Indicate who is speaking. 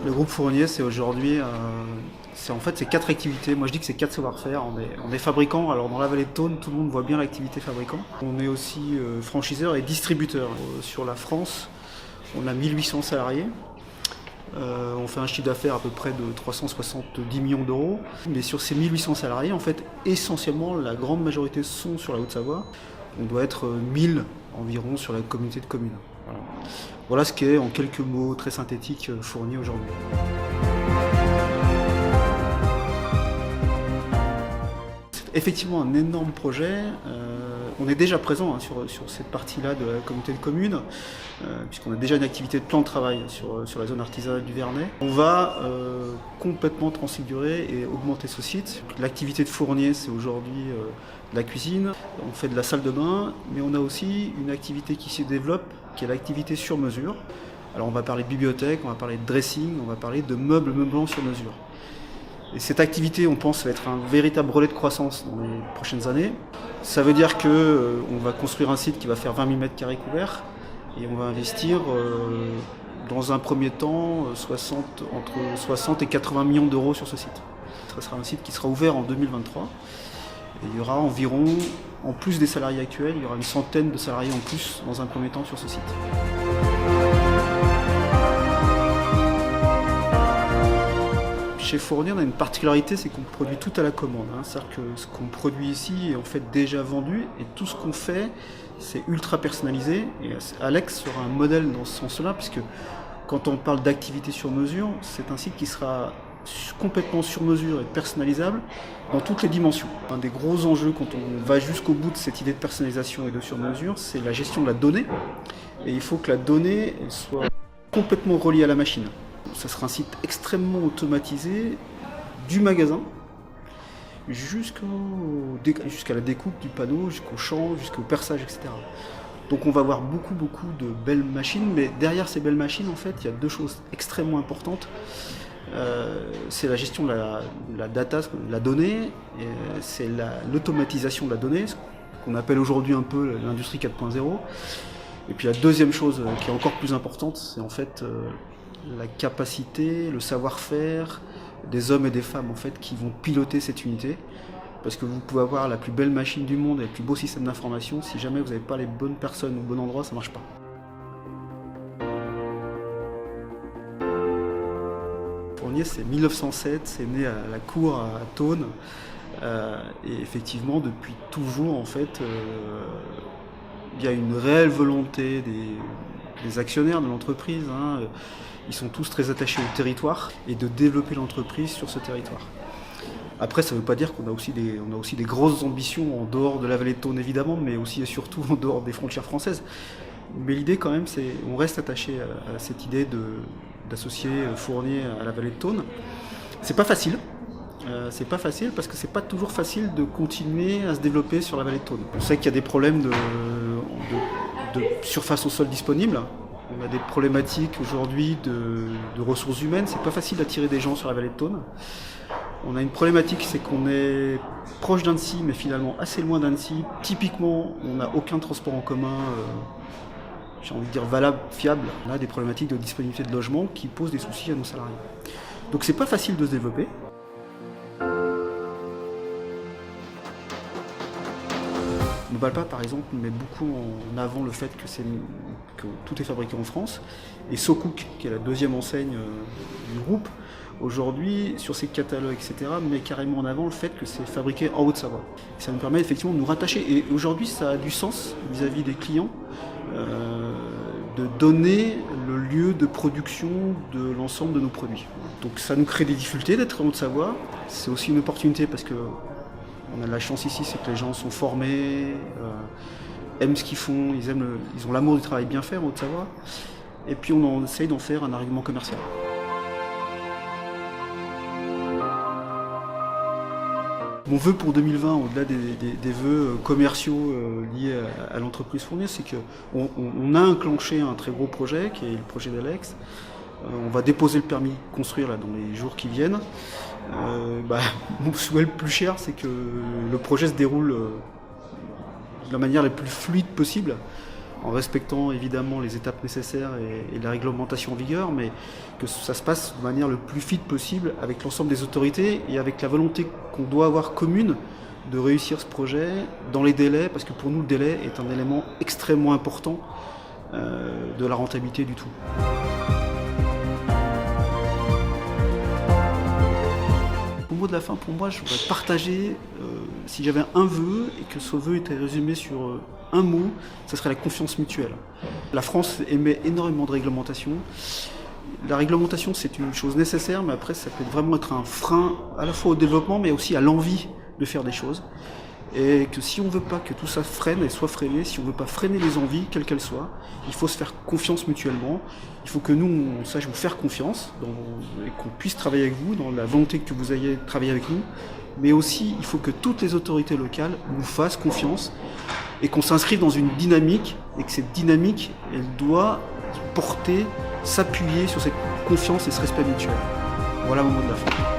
Speaker 1: Le groupe Fournier, c'est aujourd'hui, c'est 4 activités. Moi, je dis que c'est 4 savoir-faire. On est fabricant. Alors, dans la vallée de Thônes, tout le monde voit bien l'activité fabricant. On est aussi franchiseur et distributeur. Sur la France, on a 1800 salariés. On fait un chiffre d'affaires à peu près de 370 millions d'euros. Mais sur ces 1800 salariés, en fait, essentiellement, la grande majorité sont sur la Haute-Savoie. On doit être 1000 environ sur la communauté de communes. Voilà ce qu'est, en quelques mots très synthétiques, Fournier aujourd'hui. C'est effectivement un énorme projet. On est déjà présent sur cette partie-là de la communauté de communes, puisqu'on a déjà une activité de plan de travail sur la zone artisanale du Vernay. On va complètement transfigurer et augmenter ce site. L'activité de Fournier, c'est aujourd'hui la cuisine. On fait de la salle de bain, mais on a aussi une activité qui se développe, qui est l'activité sur mesure. Alors on va parler de bibliothèque, on va parler de dressing, on va parler de meubles meublants sur mesure. Et cette activité, on pense, va être un véritable relais de croissance dans les prochaines années. Ça veut dire qu'on va construire un site qui va faire 20 000 m² couverts et on va investir dans un premier temps entre 60 et 80 millions d'euros sur ce site. Ce sera un site qui sera ouvert en 2023 et il y aura environ, en plus des salariés actuels, il y aura une centaine de salariés en plus dans un premier temps sur ce site. Chez Fournier, on a une particularité, c'est qu'on produit tout à la commande. C'est-à-dire que ce qu'on produit ici est en fait déjà vendu et tout ce qu'on fait, c'est ultra personnalisé. Et Alex sera un modèle dans ce sens-là, puisque quand on parle d'activité sur mesure, c'est un site qui sera complètement sur mesure et personnalisable dans toutes les dimensions. Un des gros enjeux quand on va jusqu'au bout de cette idée de personnalisation et de sur mesure, c'est la gestion de la donnée. Et il faut que la donnée soit complètement reliée à la machine. Ça sera un site extrêmement automatisé du magasin jusqu'à la découpe du panneau, jusqu'au champ, jusqu'au perçage, etc. Donc on va avoir beaucoup de belles machines, mais derrière ces belles machines, en fait, il y a deux choses extrêmement importantes. C'est la gestion de la data, de la donnée, c'est l'automatisation de la donnée, ce qu'on appelle aujourd'hui un peu l'industrie 4.0. Et puis la deuxième chose qui est encore plus importante, c'est en fait la capacité, le savoir-faire des hommes et des femmes en fait, qui vont piloter cette unité. Parce que vous pouvez avoir la plus belle machine du monde et le plus beau système d'information, si jamais vous n'avez pas les bonnes personnes au bon endroit, ça ne marche pas. Fournier, c'est 1907, c'est né à la cour à Thônes. Et effectivement, depuis toujours, en fait, il y a une réelle volonté des actionnaires de l'entreprise. Ils sont tous très attachés au territoire et de développer l'entreprise sur ce territoire. Après, ça ne veut pas dire qu'on a aussi des grosses ambitions en dehors de la vallée de Thônes, évidemment, mais aussi et surtout en dehors des frontières françaises. Mais l'idée, quand même, c'est qu'on reste attaché à cette idée d'associer Fournier à la vallée de Thônes. C'est pas facile. C'est pas facile parce que c'est pas toujours facile de continuer à se développer sur la vallée de Thônes. On sait qu'il y a des problèmes de surface au sol disponible. On a des problématiques aujourd'hui de ressources humaines. C'est pas facile d'attirer des gens sur la vallée de Thônes. On a une problématique, c'est qu'on est proche d'Annecy, mais finalement assez loin d'Annecy. Typiquement, on n'a aucun transport en commun, j'ai envie de dire valable, fiable. On a des problématiques de disponibilité de logement qui posent des soucis à nos salariés. Donc c'est pas facile de se développer. Nobalpa, par exemple, met beaucoup en avant le fait que tout est fabriqué en France. Et SoCook, qui est la deuxième enseigne du groupe, aujourd'hui, sur ses catalogues, etc., met carrément en avant le fait que c'est fabriqué en Haute-Savoie. Ça nous permet effectivement de nous rattacher. Et aujourd'hui, ça a du sens vis-à-vis des clients de donner le lieu de production de l'ensemble de nos produits. Donc ça nous crée des difficultés d'être en Haute-Savoie. C'est aussi une opportunité parce que on a de la chance ici, c'est que les gens sont formés, aiment ce qu'ils font, ils ont l'amour du travail bien fait en Haute-Savoie. Et puis on essaye d'en faire un argument commercial. Mon vœu pour 2020, au-delà des vœux commerciaux liés à l'entreprise Fournier, c'est qu'on a enclenché un très gros projet, qui est le projet d'Alex. On va déposer le permis de construire là, dans les jours qui viennent. Mon souhait le plus cher, c'est que le projet se déroule de la manière la plus fluide possible. en respectant évidemment les étapes nécessaires et la réglementation en vigueur, mais que ça se passe de manière le plus fluide possible avec l'ensemble des autorités et avec la volonté qu'on doit avoir commune de réussir ce projet dans les délais, parce que pour nous le délai est un élément extrêmement important de la rentabilité du tout. Au mot de la fin, pour moi, je voudrais partager, si j'avais un vœu et que ce vœu était résumé sur un mot, ce serait la confiance mutuelle. La France émet énormément de réglementation. La réglementation, c'est une chose nécessaire, mais après, ça peut vraiment être un frein à la fois au développement, mais aussi à l'envie de faire des choses. Et que si on ne veut pas que tout ça freine et soit freiné, si on ne veut pas freiner les envies, quelles qu'elles soient, il faut se faire confiance mutuellement. Il faut que nous, on sache vous faire confiance et qu'on puisse travailler avec vous, dans la volonté que vous ayez de travailler avec nous. Mais aussi, il faut que toutes les autorités locales nous fassent confiance et qu'on s'inscrive dans une dynamique, et que cette dynamique, elle doit porter, s'appuyer sur cette confiance et ce respect mutuel. Voilà mon mot de la fin.